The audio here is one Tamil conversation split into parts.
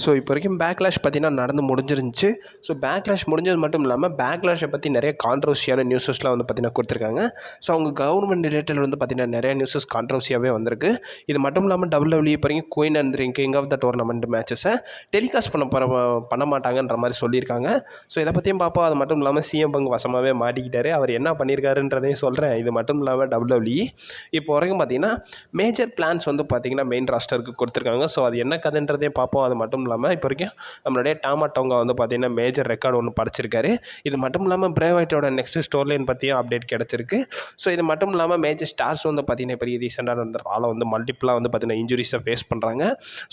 ஸோ இப்போ வரைக்கும் பேக்லாஷ் பார்த்தீங்கன்னா நடந்து முடிஞ்சிருந்துச்சு. ஸோ பேக்லாஷ் முடிஞ்சது மட்டும் இல்லாமல் பேக்லாஷை பற்றி நிறைய கான்ட்ரவர்சியான நியூஸஸ்லாம் வந்து பார்த்தீங்கன்னா கொடுத்துருக்காங்க. ஸோ அவங்க கவர்மெண்ட் ரிலேட்டட் வந்து பார்த்தீங்கன்னா நிறைய நியூஸஸ் கான்ட்ரவர்சியாகவே வந்திருக்கு. இது மட்டும் இல்லாமல் WWE இப்போ வரைக்கும் queen and king of the tournament மேட்சஸை டெலிகாஸ்ட் பண்ண மாட்டாங்கன்ற மாதிரி சொல்லியிருக்காங்க. ஸோ இதை பற்றியும் பார்ப்போம். அது மட்டும் இல்லாமல் சிஎம் பங்கு வசமாகவே மாட்டிக்கிட்டாரு. அவர் என்ன பண்ணியிருக்காருன்றதையும் சொல்கிறேன். இது மட்டும் இல்லாமல் WWE இப்போ வரைக்கும் பார்த்தீங்கன்னா மேஜர் பிளான்ஸ் வந்து பார்த்தீங்கன்னா மெயின் ராஸ்டருக்கு கொடுத்துருக்காங்க. ஸோ அது என்ன கதைன்றதையும் பார்ப்போம். அது மட்டும் இல்லாமல் இப்போ வரைக்கும் நம்மளுடைய டாமா டோங்கா வந்து பார்த்திங்கன்னா மேஜர் ரெக்கார்டு ஒன்று படைச்சிருக்காரு. இது மட்டும் இல்லாமல் பிரே ஒயிட்டோட நெக்ஸ்ட் ஸ்டோரி லைன் பற்றியும் அப்டேட் கிடச்சிருக்கு. ஸோ இது மட்டும் இல்லாமல் மேஜர் ஸ்டார்ஸ் வந்து பார்த்திங்கன்னா இப்போ ரீசெண்டாக வந்து ஆளை வந்து மல்டிப்ளாக வந்து பார்த்திங்கன்னா இன்ஜுரிஸை ஃபேஸ் பண்ணுறாங்க.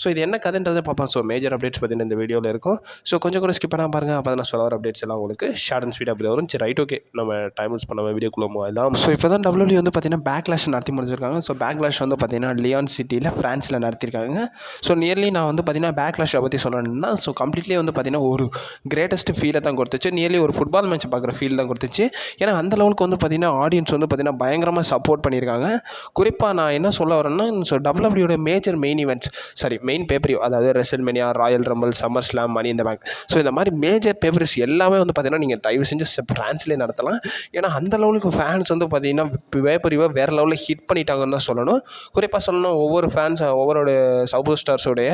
ஸோ இது என்ன கதைன்றதை பார்ப்போம். ஸோ மேஜர் அப்டேட்ஸ் பார்த்திங்கன்னா இந்த வீடியோவில் இருக்கும். ஸோ கொஞ்சம் கூட ஸ்கிப் பண்ணாமல் பாருங்கள். அப்போ நான் சொல்ல வர அப்டேட்ஸ் எல்லாம் உங்களுக்கு ஷார்ட் அண்ட் ஸ்வீட் அப்படி வரும். சரி ரைட், ஓகே, நம்ம டைம் யூஸ் பண்ண வீடியோக்குள்ளே எல்லாம். ஸோ இப்போ தான் WWE வந்து பார்த்திங்கன்னா பேக்லாஷ் நடத்தி முடிஞ்சிருக்காங்க. ஸோ பேக்லாஷ் வந்து பார்த்திங்கன்னா லியான் சிட்டியில் ஃப்ரான்ஸில் நடத்திருக்காங்க. ஸோ நியர்லி நான் வந்து பார்த்திங்கன்னா பேக்லாஷை பற்றி சொல்லணும்னா ஸோ கம்ப்ளீட்லி வந்து பார்த்திங்கன்னா ஒரு கிரேட்டஸ்ட் ஃபீலை தான் கொடுத்துச்சு. நியர்லி ஒரு ஃபுட்பால் மேட்ச் பார்க்குற ஃபீல் தான் கொடுத்துச்சு. ஏன்னா அந்த லெவலுக்கு வந்து பார்த்திங்கன்னா ஆடியன்ஸ் வந்து பார்த்திங்கன்னா பயங்கரமாக சப்போர்ட் பண்ணியிருக்காங்க. குறிப்பாக நான் என்ன சொல்ல வரேன்னா ஸோ WWEயோட major main events, main pay per view, அதாவது WrestleMania, Royal Rumble, SummerSlam, Money in the Bank, so இந்த மாதிரி மேஜர் பேப்பரிஸ் எல்லாமே வந்து பார்த்திங்கன்னா நீங்கள் தயவு செஞ்சு ஃப்ரான்ஸ்லேயே நடத்தலாம். ஏன்னா அந்த லெவலுக்கு ஃபேன்ஸ் வந்து பார்த்திங்கன்னா பேப்பரியூவை வேறு லெவலில் ஹிட் பண்ணிட்டாங்கன்னு தான் சொல்லணும். குறிப்பாக சொல்லணும், ஒவ்வொரு ஒவ்வொரு சூப்பர் ஸ்டார்ஸோடைய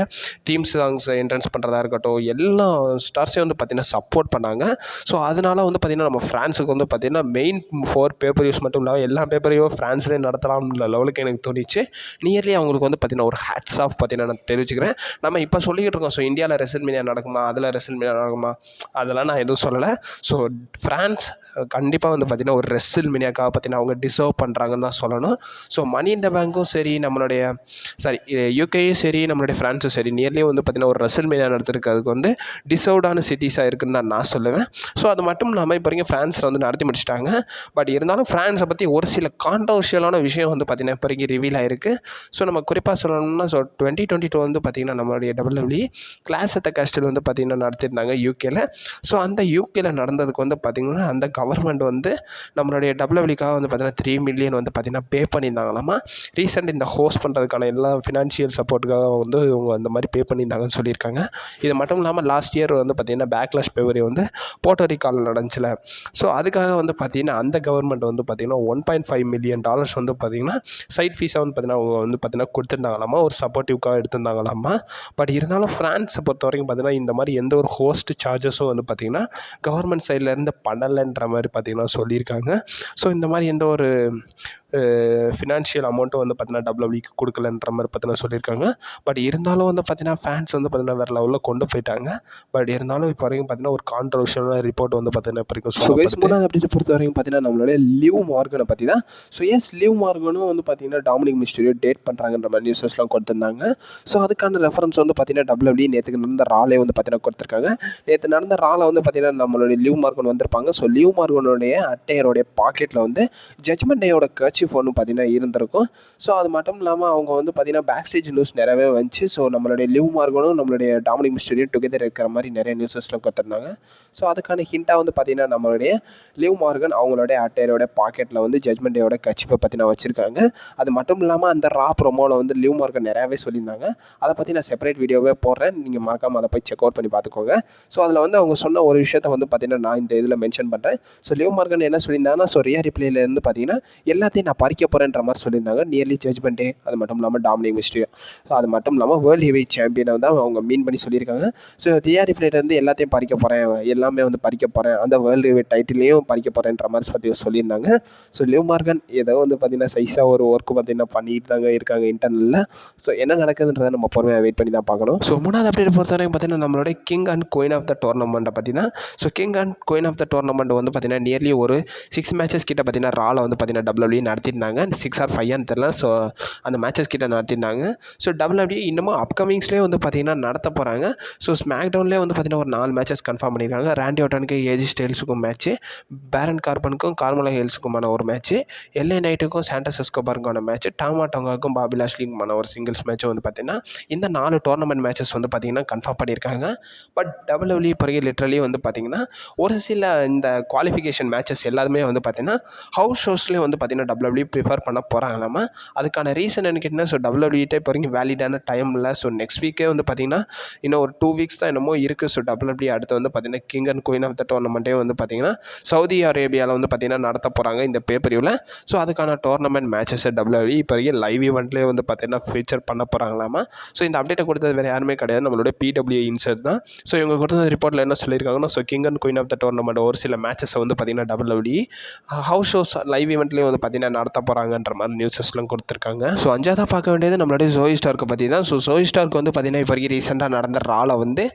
தீம் சாங்ஸ் என்ட்ரன்ஸ் பண்ணுறதா இருக்கட்டும், எல்லா ஸ்டார்ஸையும் வந்து பார்த்திங்கன்னா சப்போர்ட் பண்ணாங்க. ஸோ அதனால் வந்து பார்த்திங்கன்னா நம்ம ஃப்ரான்ஸுக்கு வந்து பார்த்திங்கன்னா மெயின் 4 பேப்பரியூஸ் மட்டும் இல்லாமல் எல்லா பேப்பரையும் ஃப்ரான்ஸ்லேயே நடத்தலாம்ன்ற லெவலுக்கு எனக்கு தோணிச்சு. நியர்லி அவங்களுக்கு வந்து பார்த்திங்கன்னா ஒரு ஹேட்ஸ் ஆஃப் பார்த்திங்கன்னா நான் தெரிவிச்சுக்கிறேன். நம்ம இப்போ சொல்லிக்கிட்டு இருக்கோம் ஸோ இந்தியாவில் ரெசல்மேனியா நடக்குமா, அதில் ரெசல்மேனியா நடக்குமா, அதெல்லாம் நான் எதுவும் சொல்லலை. ஸோ ஃப்ரான்ஸ் கண்டிப்பாக வந்து பார்த்திங்கன்னா ஒரு ரெசல்மேனியாக்காக பார்த்திங்கன்னா அவங்க டிசர்வ் பண்ணுறாங்கன்னு தான் சொல்லணும். ஸோ மணி இந்த பேங்க்கும் சரி, நம்மளுடைய யூகேயும் சரி, நம்மளுடைய ஃப்ரான்ஸும் சரி, நியர்லி வந்து பார்த்திங்கன்னா ஒரு ரெசல்மேனியா நடத்துறதுக்கு வந்து டிசர்வ்டான சிட்டிஸாக இருக்குன்னு தான் நான் சொல்லுவேன். ஸோ அது மட்டும் இல்லாமல் இப்போ வரைக்கும் ஃப்ரான்ஸில் வந்து நடத்தி முடிச்சிட்டாங்க. பட் இருந்தாலும் ஃப்ரான்ஸை பற்றி ஒரு சில கான்ட்ரவர்ஷியலான விஷயம் வந்து பார்த்திங்கன்னா இப்போ வரைக்கும் ரிவீல் ஆகிருக்கு. ஸோ நம்ம குறிப்பாக சொல்லணும்னா 2022 வந்து பார்த்திங்கன்னா நம்மளுடைய WWE clash at the castle வந்து பார்த்திங்கன்னா நடத்தியிருந்தாங்க யூகேல. ஸோ அந்த யூகேல நடந்ததுக்கு வந்து பார்த்திங்கன்னா அந்த கவர்மெண்ட் வந்து நம்மளுடைய WWEக்காக வந்து பார்த்திங்கன்னா $3 million வந்து பார்த்திங்கன்னா பே பண்ணியிருந்தாங்களாமா. ரீசெண்ட் இந்த ஹோஸ்ட் பண்ணுறதுக்கான எல்லா ஃபினான்ஷியல் சப்போர்ட்டுக்காக வந்து இவங்க அந்த மாதிரி பே பண்ணியிருந்தாங்கன்னு சொல்லியிருக்காங்க. இது மட்டும் இல்லாமல் லாஸ்ட் இயர் வந்து பார்த்திங்கன்னா பேக்லாஷ் பேப்பரி வந்து போர்ட்டோரிக்காவில் நடந்துச்சுல. ஸோ அதுக்காக வந்து பார்த்திங்கன்னா அந்த கவர்மெண்ட் வந்து பார்த்திங்கன்னா $1.5 million வந்து பார்த்திங்கன்னா சைட் ஃபீஸாக வந்து பார்த்திங்கன்னா அவங்க வந்து பார்த்திங்கன்னா கொடுத்துருந்தாங்களாமா, ஒரு சப்போர்ட்டிவ்க்காக எடுத்திருந்தாங்களாமா. பட் இருந்தாலும் ஃப்ரான்ஸை பொறுத்த வரைக்கும் பார்த்திங்கன்னா இந்த மாதிரி எந்த ஒரு ஹோஸ்ட் சார்ஜஸும் வந்து பார்த்திங்கன்னா கவர்மெண்ட் சைட்லேருந்து பண்ணலைன்ற மாதிரி பார்த்திங்கன்னா சொல்லியிருக்காங்க. ஸோ இந்த மாதிரி எந்த ஒரு ஃபினான்ஷியல் அமௌண்ட்டும் வந்து பார்த்திங்கன்னா WWEக்கு கொடுக்கலன்ற மாதிரி பார்த்திங்கன்னா சொல்லியிருக்காங்க. பட் இருந்தாலும் வந்து பார்த்திங்கன்னா ஃபேன்ஸ் வந்து பார்த்திங்கன்னா வேறு லெவலில் கொண்டு போயிட்டாங்க. பட் இருந்தாலும் இப்போ வரைக்கும் பார்த்திங்கன்னா ஒரு கான்ட்ரவர்ஷியலான ரிப்போர்ட் வந்து பார்த்திங்கன்னா இப்போ வரைக்கும் மூணாவது அப்படி பொறுத்த வரைக்கும் பார்த்திங்கன்னா நம்மளுடைய லிவ் மார்கனை பற்றி தான். ஸோ லிவ் மார்கனும் வந்து பார்த்திங்கன்னா டாமினிக் மிஸ்டீரியோ டேட் பண்ணுறாங்கன்ற மாதிரி நியூஸஸ்லாம் கொடுத்துருந்தாங்க. ஸோ அதுக்கான ரெஃபரன்ஸ் வந்து பார்த்திங்கன்னா WWE நேற்றுக்கு நடந்த ராலே வந்து பார்த்திங்கன்னா கொடுத்துருக்காங்க. நேற்று நடந்த ராலை வந்து பார்த்திங்கன்னா நம்மளுடைய லிவ் மார்கன் வந்திருப்பாங்க. ஸோ லிவ் மார்கனுடைய அட்டையருடைய பாக்கெட்டில் வந்து ஜட்மெண்ட் டேயோட கட்சி ஃபோனும் பார்த்திங்கன்னா இருந்திருக்கும். ஸோ அது மட்டும் இல்லாமல் அவங்க வந்து பார்த்திங்கன்னா பேக் ஸ்டேஜ் நியூஸ் நிறையவே வந்துச்சு. ஸோ நம்மளுடைய லிவ் மார்கனும் நம்மளுடைய டாமினிக் மிஸ்டீரியோ டுகெதர் இருக்கிற மாதிரி நிறைய நியூஸஸ்லாம் கொடுத்துருந்தாங்க. ஸோ அதுக்கான ஹிண்ட்டாக வந்து பார்த்திங்கன்னா நம்மளுடைய லிவ் மார்கன் அவங்களுடைய அட்டையரோட பாக்கெட்டில் வந்து ஜட்மெண்ட் டேயோட கட்சிப்பை பார்த்திங்கன்னா வச்சுருக்காங்க. அது மட்டும் இல்லாமல் அந்த ரா ப்ரோமோவில் வந்து லிவ் மார்கன் நிறையாவே சொல்லியிருந்தாங்க. அதை பற்றி நான் செப்பரேட் வீடியோவே போடுறேன், நீங்கள் மறக்காமல் அதை போய் செக் அவுட் பண்ணி பார்த்துக்கோங்க. ஸோ அதில் வந்து அவங்க சொன்ன ஒரு விஷயத்தை வந்து பார்த்திங்கன்னா நான் இந்த இதில் மென்ஷன் பண்ணுறேன். ஸோ லிவ் மார்கன் என்ன சொல்லியிருந்தாங்கன்னா ரியா ரிப்ளேலேருந்து பார்த்திங்கன்னா எல்லாத்தையும் நான் பறிக்க போகிறேன்ற மாதிரி சொல்லியிருந்தாங்க. நியர்லி ஜட்மெண்ட் டே, அது மட்டும் இல்லாமல் டாமினிக் மிஸ்டீரியோ, ஸோ அது மட்டும் இல்லாமல் வேர்ல்டு ஹெவிவெயிட் சாம்பியனை தான் அவங்க மீன் பண்ணி சொல்லியிருக்காங்க. ஸோ ரியா ரிப்ளேலேருந்து எல்லாத்தையும் பறிக்க போகிறேன், எல்லாமே வந்து பறிக்க போகிறேன், அந்த வேர்ல்டு ஹெவிவெயிட் டைட்டிலையும் பறிக்க போகிறேன்ற மாதிரி சொல்லியிருந்தாங்க. ஸோ லிவ் மார்கன் ஏதோ வந்து பார்த்திங்கன்னா சைஸாக ஒரு ஒர்க்கு பார்த்திங்கன்னா பண்ணிட்டு தாங்க இருக்காங்க இன்டர்னலில். ஸோ என்ன நடக்குதுன்றதை நம்ம பொறுமையாக வெயிட் பண்ணி தான் பார்க்கணும். ஸோ மூணாவது அப்டேட் பொறுத்த வரைக்கும் பார்த்திங்கன்னா நம்மளுடைய king and queen of the டோர்னமெண்ட்டை பற்றி தான். So king and queen of the tournament வந்து பார்த்திங்கன்னா நியர்லி ஒரு 6 மேட்சஸ் கிட்ட பார்த்திங்கன்னா ரால வந்து பார்த்திங்கன்னா WWE நடத்திருந்தாங்க. 6 or 5 தெரியல. ஸோ அந்த மேட்சஸ் கிட்ட நடத்திருந்தாங்க. ஸோ WWE இன்னமும் அப்கமிங்ஸ்லேயே வந்து பார்த்திங்கன்னா நடத்த போகிறாங்க. ஸோ ஸ்மாக் டவுன்லேயே வந்து பார்த்திங்கன்னா ஒரு 4 மேட்சஸ் கன்ஃபார்ம் பண்ணியிருக்காங்க. ராண்டி ஆர்டனுக்கு ஏஜி ஸ்டைல்ஸுக்கும் மேட்ச்சு, பேரன் கார்பனுக்கும் கார்மெலோ ஹேல்ஸுக்குமான ஒரு மேட்ச்சு, LA நைட்டுக்கும் சாண்டோஸ் எஸ்கோபாருக்கான மேட்ச்சு, டாமா டோங்காவுக்கும் பாபி லாஷ்லிக்குமான ஒரு சிங்கிள்ஸ் மேட்ச்சும் வந்து பார்த்திங்கன்னா இந்த 4 டோர்னமெண்ட் மேட்சஸ் வந்து பார்த்திங்கன்னா கன்ஃபார்ம் பண்ணியிருக்காங்க. பட் WWE பிறகு லிட்ரலி வந்து பார்த்திங்கன்னா ஒரு சில இந்த குவாலிஃபிகேஷன் மேட்சஸ் எல்லாருமே வந்து பார்த்திங்கன்னா ஹவுஸ் ஷோஸ்லேயே வந்து பார்த்திங்கன்னா WWE ப்ரிஃபர் பண்ண போகிறாங்களாமா. அதுக்கான ரீசன் என்ன கேட்டிங்கன்னா, ஸோ WWE இப்போ வரைக்கும் வேலிடான டைம் இல்லை. ஸோ நெக்ஸ்ட் வீக்கே வந்து பார்த்திங்கன்னா இன்னும் ஒரு 2 வீக்ஸ் தான் என்னமோ இருக்குது. ஸோ WWE அடுத்து வந்து பார்த்திங்கன்னா king and queen of the டோர்னமெண்ட்டே வந்து பார்த்திங்கன்னா சவுதி அரேபியாவில் வந்து பார்த்திங்கன்னா நடத்த போகிறாங்க இந்த பேப்பரிவில். ஸோ அதுக்கான டோர்னமெண்ட் மேட்சஸை WWE இப்போ வரைக்கும் லைவ் ஈவெண்ட்லேயே வந்து பார்த்திங்கன்னா ஃபீச்சர் பண்ண போகிறாங்களாமா. ஸோ இந்த அப்டேட்டை கொடுத்தது வேறு யாருமே கிடையாது, நம்மளோட PWI இன்சர்ட் தான். ஸோ இவங்க கொடுத்த ரிப்போர்ட்டில் என்ன சொல்லியிருக்காங்கன்னா, so king and queen of the tournament ஒரு சில மேட்சஸை வந்து பார்த்திங்கன்னா WWE ஹவுஸ் ஷோஸ் லைவ் ஈவெண்ட்லேயும் வந்து பார்த்திங்கன்னா நடத்த போகிறாங்கன்ற மாதிரி நியூஸஸ்லாம் கொடுத்துருக்காங்க. ஸோ அஞ்சாவதாக பார்க்க வேண்டியது நம்மளுடைய ஜோயி ஸ்டார்க்கு பற்றி தான். ஸோ ஜோயி ஸ்டார்க்கு வந்து பார்த்திங்கன்னா இப்போ வரைக்கும் ரீசெண்டாக நடந்த ராவில் வந்து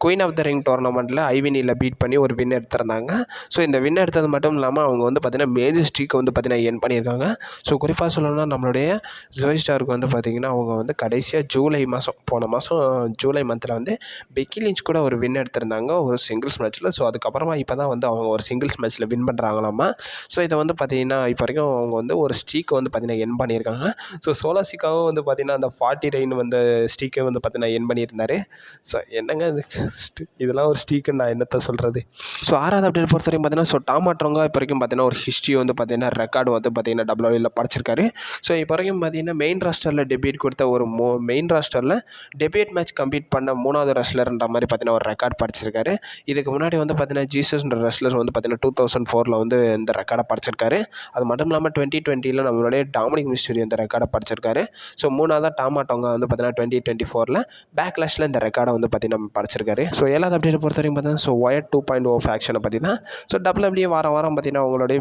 குயின் ஆஃப் த ரிங் டோர்னமெண்ட்டில் ஐவினியில் பீட் பண்ணி ஒரு வின் எடுத்திருந்தாங்க. ஸோ இந்த வின் எடுத்தது மட்டும் இல்லாமல் அவங்க வந்து பார்த்திங்கன்னா மேஜர் ஸ்ட்ரீக்கை வந்து பார்த்திங்கன்னா என் பண்ணியிருக்காங்க. ஸோ குறிப்பாக சொல்லணும்னா நம்மளுடைய ஜோயி ஸ்டார்க்கு வந்து பார்த்திங்கன்னா அவங்க வந்து கடைசியாக போன மாதம் ஜூலை மந்தில் வந்து பெக்கி லிஞ்ச் கூட ஒரு வின் எடுத்திருந்தாங்க ஒரு சிங்கிள்ஸ் மேட்ச்சில். ஸோ அதுக்கப்புறமா இப்போ தான் வந்து அவங்க ஒரு சிங்கிள்ஸ் மேட்ச்சில் வின் பண்ணுறாங்களாமா. ஸோ இதை வந்து பார்த்திங்கன்னா இப்போ வரைக்கும் அவங்க வந்து ஒரு ஸ்ட்ரீக்கை வந்து பார்த்திங்கன்னா என் பண்ணியிருக்காங்க. ஸோ சோலாசிக்காவும் வந்து பார்த்திங்கன்னா அந்த 40 ரெயின் வந்து ஸ்ட்ரீக்கை வந்து பார்த்திங்கன்னா என் பண்ணியிருந்தார். ஸோ என்னங்க இதெல்லாம் ஒரு ஸ்ட்ரீக்குன்னு நான் என்னத்தை சொல்கிறது. ஸோ ஆறாவது அப்டேட் பொறுத்த வரைக்கும் பார்த்திங்கன்னா ஸோ டாமாட்ரோங்க இப்போ வரைக்கும் பார்த்திங்கன்னா ஒரு ஹிஸ்ட்ரி வந்து பார்த்திங்கன்னா ரெக்கார்டு வந்து பார்த்திங்கன்னா WWE படைச்சிருக்காரு. ஸோ இப்போ வரைக்கும் பார்த்திங்கன்னா மெயின் ராஸ்டரில் டெபியூட் கொடுத்த ஒரு மெயின் ராஸ்டரில் டெபியூட் மேட்ச் கம்ப்ளீட் பண்ண 3வது ரெஸ்லர்ன்ற மாதிரி பார்த்திங்கன்னா ஒரு ரெக்கார்ட் படைச்சிருக்காரு. இதுக்கு முன்னாடி வந்து பார்த்திங்கன்னா ஜீசஸ்ன்ற ரெஸ்லர் வந்து பார்த்திங்கன்னா 2004 வந்து இந்த ரெக்கார்டை படைச்சிருக்காரு. அது மட்டும் இல்லாமல் 2020 நம்மளுடைய டாமினிக் மிஸ்டீரியோ இந்த ரெக்கார்டை படைச்சிருக்காரு. ஸோ 3வது டாமாட்டோங்க வந்து பார்த்திங்கன்னா 2024 பேக்லாஷில் இந்த ரெக்கார்டை வந்து பார்த்திங்கன்னா படைச்சிருக்காரு. ஸோ 7வது அப்டேட் பொறுத்த வரைக்கும் பார்த்தீங்கன்னா ஸோ ஒயட் 2.0 ஃபேக்ஷனை பற்றி தான். ஸோ WWE வாரம் பார்த்திங்கன்னா அவங்களுடைய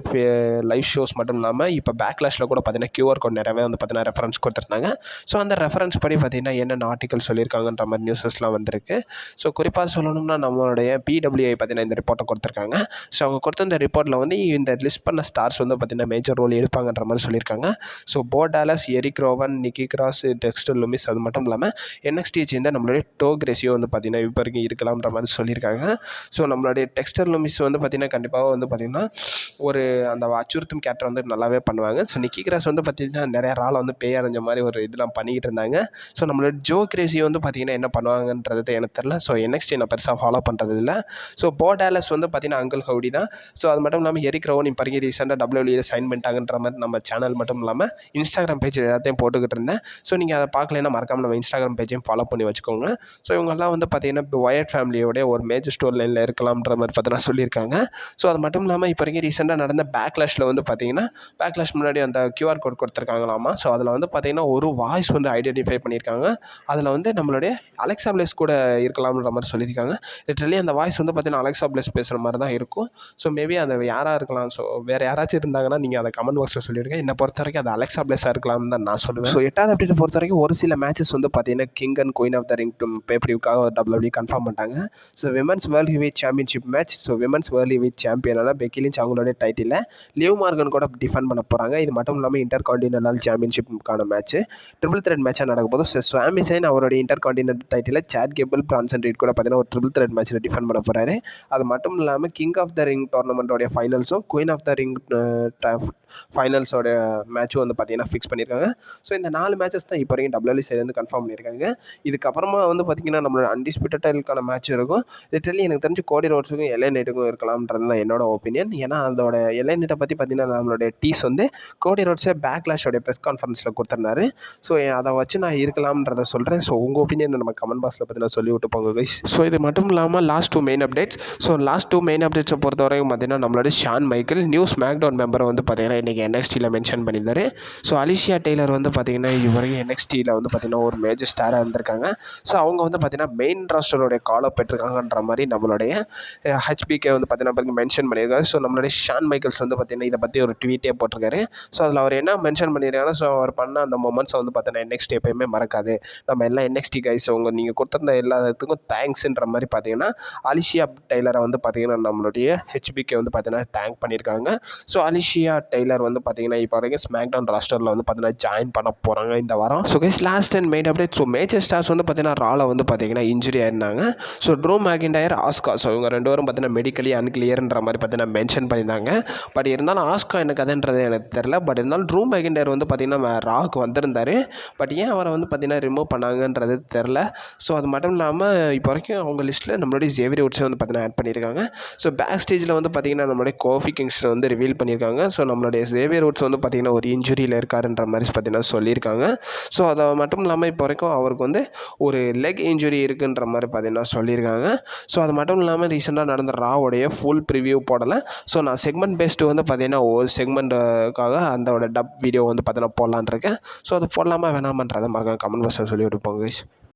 லைவ் ஷோஸ் மட்டும் இல்லாமல் இப்போ பேக்லாஷில் கூட பார்த்திங்கன்னா QR கோட் நிறையவே வந்து பார்த்திங்கன்னா ரெஃபரன்ஸ் கொடுத்துருந்தாங்க. ஸோ அந்த ரெஃபரன்ஸ் படி பார்த்திங்கன்னா என்னென்ன ஆர்டிக்கல் சொல்லியிருக்காங்கன்ற மாதிரி நியூஸஸ்லாம் வந்திருக்கு. ஸோ குறிப்பாக சொல்லணும்னா நம்மளுடைய PWI பார்த்திங்கன்னா இந்த ரிப்போர்ட்டை கொடுத்துருக்காங்க. ஸோ அவங்க கொடுத்த இந்த ரிப்போர்ட்டில் வந்து இந்த லிஸ்ட் பண்ண ஸ்டார்ஸ் வந்து பார்த்திங்கன்னா மேஜர் ரோல் எடுப்பாங்கன்ற மாதிரி சொல்லியிருக்காங்க. So Bo Dallas, Erick Rowan, Nikki Cross, Dexter Lumis, அது மட்டும் இல்லாமல் NXT சேர்ந்த நம்மளுடைய டோ கிரேசியோ வந்து பார்த்திங்கன்னா இப்போ வரைக்கும் இருக்கலாம்ன்ற மாதிரி சொல்லியிருக்காங்க. ஸோ நம்மளுடைய டெக்ஸ்டர் லூமிஸ் வந்து பார்த்திங்கன்னா கண்டிப்பாக வந்து பார்த்திங்கன்னா ஒரு அந்த அச்சுறுத்தும் கேரக்டர் வந்து நல்லாவே பண்ணுவாங்க. ஸோ நிக்கி கிராஸ் வந்து பார்த்திங்கன்னா நிறையா ராளை வந்து பேய் அடைஞ்ச மாதிரி ஒரு இதெல்லாம் பண்ணிக்கிட்டு இருந்தாங்க. ஸோ நம்மளோட ஜோ கிரேசி வந்து பார்த்திங்கன்னா என்ன பண்ணுவாங்கன்றது எனக்கு தெரில. ஸோ NXT நான் பெருசாக ஃபாலோ பண்ணுறது இல்லை. ஸோ போ டாலஸ் வந்து பார்த்திங்கன்னா அங்கிள் ஹவுடி தான். ஸோ அது மட்டும் இல்லாமல் எரிக் ரோவன் இப்போ வரைக்கும் ரீசெண்டாக WWE சைன் பண்ணிட்டாங்கன்ற மாதிரி நம்ம சேனல் மட்டும் இல்லாமல் இன்ஸ்டாகிராம் பேஜ் எல்லாத்தையும் போட்டுக்கிட்டு இருந்தேன். ஸோ நீங்கள் அதை பார்க்கலைன்னா மறக்காமல் நம்ம இன்ஸ்டாகிராம் பேஜையும் ஃபாலோ பண்ணி வச்சுக்கோங்க. ஸோ இவங்கெல்லாம் வந்து பார்த்திங்கன்னா இப்போ ஒயட் ஃபேமிலியோடைய ஒரு மேஜர் ஸ்டோரி லைனில் இருக்கலாம்ன்ற மாதிரி பார்த்தீங்கன்னா சொல்லியிருக்காங்க. ஸோ அது மட்டும் இல்லாமல் இப்போ வரைக்கும் ரீசெண்டாக நடந்த பேக்லாஷில் வந்து பார்த்திங்கன்னா பேக்லாஷ் முன்னாடி அந்த QR கோட் கொடுத்துருக்காங்களாமா. ஸோ அதில் வந்து பார்த்திங்கன்னா ஒரு வாய்ஸ் வந்து ஐடென்டிஃபை பண்ணியிருக்காங்க. அதில் வந்து நம்மளுடைய அலெக்சா பிளேஸ் கூட இருக்கலாம்ன்ற மாதிரி சொல்லியிருக்காங்க. லிட்டரலி அந்த வாய்ஸ் வந்து பார்த்திங்கன்னா அலெக்சா பிளேஸ் பேசுகிற மாதிரி தான் இருக்கும். ஸோ மேபி அது யாராக இருக்கலாம். ஸோ வேறு யாராச்சும் இருந்தாங்கன்னா நீங்கள் அதை கமெண்ட் பாக்ஸில் சொல்லிடுங்க. என்னை பொறுத்த வரைக்கும் அது அலெக்சா பிளேஸாக இருக்கலாம்னு தான் நான் சொல்லுவேன். ஸோ 8வது அப்டேட் பொறுத்த வரைக்கும் ஒரு சில மேட்சஸ் வந்து பார்த்திங்கன்னா king and queen of the ring பேப்பரிவுக்காக WWE கன்ஃபார்ம் பண்ணிட்டாங்க. So women's world heavyweight championship match. So women's world heavyweight சாம்பியனான பெக்கி லிஞ்ச் அவங்களுடைய டைட்டிலை லிவ் மார்கன் கூட டிஃபெண்ட் பண்ண போகிறாங்க. இது மட்டும் இல்லாமல் இன்டர் கான்டினென்டல் சாம்பியன்ஷிப்புக்கான மேட்ச் ட்ரிபிள் த்ரெட் மேட்சாக நடக்கும் போது ஸ்வாமி சைன் அவருடைய intercontinental title Chad Gable, Bronson Reed கூட பார்த்திங்கன்னா ஒரு ட்ரிபிள் த்ரெட் மேட்ச்சில் டிஃபெண்ட் பண்ண போகிறாரு. அது மட்டும் இல்லாமல் கிங் ஆஃப் த ரிங் டோர்னமெண்ட்டோடைய ஃபைனல்ஸும் குயின் ஆஃப் த ரிங் ஃபைனல்ஸோட மேட்சும் வந்து பார்த்திங்கன்னா ஃபிக்ஸ் பண்ணியிருக்காங்க. ஸோ இந்த 4 மேட்சஸ் தான் இப்போ வரைக்கும் WWE சைட்லேருந்து கன்ஃபார்ம் பண்ணியிருக்காங்க. இதுக்கப்புறமா வந்து பார்த்திங்கன்னா நம்மளோட அன்டிஸ்பியூட்டட் டைட்டிலுக்கான மேட்ச் இருக்கும். லிட்டரலி எனக்கு தெரிஞ்சு கோடி ரோட்ஸுக்கும் LA நைட்டுக்கும் இருக்கலாம்ன்றது தான் என்னோட ஒப்பீனியன். ஏன்னா அதோட LA நைட்டை பற்றி பார்த்திங்கன்னா நம்மளுடைய டீஸ் வந்து கோடி ரோட்ஸே பேக்லாஷோடைய ப்ரெஸ் கான்ஃபரன்ஸில் கொடுத்துருந்தாரு. ஸோ அதை வச்சு நான் இருக்கலாம்ன்றதை சொல்கிறேன். ஸோ உங்கள் ஒப்பீனியன் நம்ம கமெண்ட் பாக்ஸில் பார்த்தீங்கன்னா சொல்லி விட்டு போங்க கைஸ். ஸோ இது மட்டும் இல்லாமல் last 2 main updates. So last 2 main அப்டேட்ஸை பொறுத்த வரைக்கும் பார்த்திங்கன்னா நம்மளோட ஷான் மைக்கேல் நியூ ஸ்மாக்டவுன் மெம்பரை வந்து பார்த்திங்கன்னா இன்றைக்கி NXTயில் மென்ஷன் பண்ணியிருந்தாரு. ஸோ அலிஷியா டெய்லர் வந்து பார்த்திங்கன்னா இவரையும் NXTயில் வந்து பார்த்திங்கன்னா ஒரு மேஜர் ஸ்டாராக இருந்திருக்காங்க. ஸோ அவங்க வந்து பார்த்திங்கன்னா மெயின் ராஸ்டருடைய காலை பெற்றிருக்காங்கன்ற மாதிரி நம்மளுடைய HBK வந்து பார்த்திங்கன்னா மென்ஷன் பண்ணியிருக்காரு. ஸோ நம்மளுடைய ஷான் மைக்கேல்ஸ் வந்து பார்த்திங்கன்னா இதை பற்றி ஒரு ட்வீட்டே போட்டிருக்காரு. ஸோ அதில் அவர் என்ன மென்ஷன் பண்ணியிருக்காங்கன்னா ஸோ அவர் பண்ண அந்த மொமெண்ட்ஸை வந்து பார்த்தீங்கன்னா NXT எப்போயுமே மறக்காது. நம்ம எல்லாம் NXT கைஸ் நீங்கள் கொடுத்துருந்த எல்லாத்துக்கும் தேங்க்ஸுன்ற மாதிரி பார்த்தீங்கன்னா அலிஷியா டெய்லரை வந்து பார்த்திங்கன்னா நம்மளுடைய HBK வந்து பார்த்திங்கன்னா தேங்க் பண்ணியிருக்காங்க. ஸோ அலிஷியா டெய்லர் வந்து பார்த்திங்கன்னா இப்போ வரைக்கும் ஸ்மாக்டவுன் ராஸ்டரில் வந்து பார்த்திங்கன்னா ஜாயின் பண்ண போகிறாங்க இந்த வாரம். So guys last and main update. So major stars வந்து பார்த்திங்கன்னா ரால வந்து பார்த்திங்கன்னா இன்ஜுரி ஆயிருந்தாங்க. So Drew McIntyre, Asuka, so இவங்க 2 பேரும் பார்த்திங்கன்னா மெடிக்கலி அன்கிளியர்ன்ற மாதிரி பார்த்திங்கன்னா மென்ஷன் பண்ணியிருந்தாங்க. பட் இருந்தாலும் ஆஸ்கா எனக்கு கதைன்றது எனக்கு தெரில. பட் இருந்தாலும் ட்ரூ மேக்கின்டயர் வந்து பார்த்திங்கன்னா ராக்கு வந்திருந்தார். பட் ஏன் அவரை வந்து பார்த்திங்கன்னா ரிமூவ் பண்ணாங்கன்றது தெரில. ஸோ அது மட்டும் இல்லாமல் இப்போ வரைக்கும் அவங்க லிஸ்ட்டில் நம்மளுடைய ஜேவியர் வுட்ஸை வந்து பார்த்திங்கன்னா ஆட் பண்ணியிருக்காங்க. ஸோ பேக் ஸ்டேஜில் வந்து பார்த்திங்கன்னா நம்மளுடைய கோஃபி கிங்ஸ்டர் வந்து ரிவீல் பண்ணியிருக்காங்க. ஸோ நம்மளுடைய நம்மளுடைய சேவியர் வுட்ஸ் வந்து பார்த்திங்கன்னா ஒரு இன்ஜுரியில் இருக்காருன்ற மாதிரி பார்த்திங்கன்னா சொல்லியிருக்காங்க. ஸோ அது மட்டும் இல்லாமல் இப்போ வரைக்கும் அவருக்கு வந்து ஒரு லெக் இன்ஜுரி இருக்குன்ற மாதிரி பார்த்திங்கன்னா சொல்லியிருக்காங்க. ஸோ அது மட்டும் இல்லாமல் ரீசெண்டாக நடந்த ராவோடைய ஃபுல் ப்ரிவ்யூ போடலை. ஸோ நான் செக்மெண்ட் பேஸ்டு வந்து பார்த்திங்கன்னா ஒரு செக்மெண்ட்டுக்காக அதோட டப் வீடியோ வந்து பார்த்திங்கன்னா போடலான்னு இருக்கேன். ஸோ அது போடலாமா வேணாமன்றதை மறக்காம கமெண்ட் பாக்ஸில் சொல்லி விட்டுப்போங்க கைஸ்.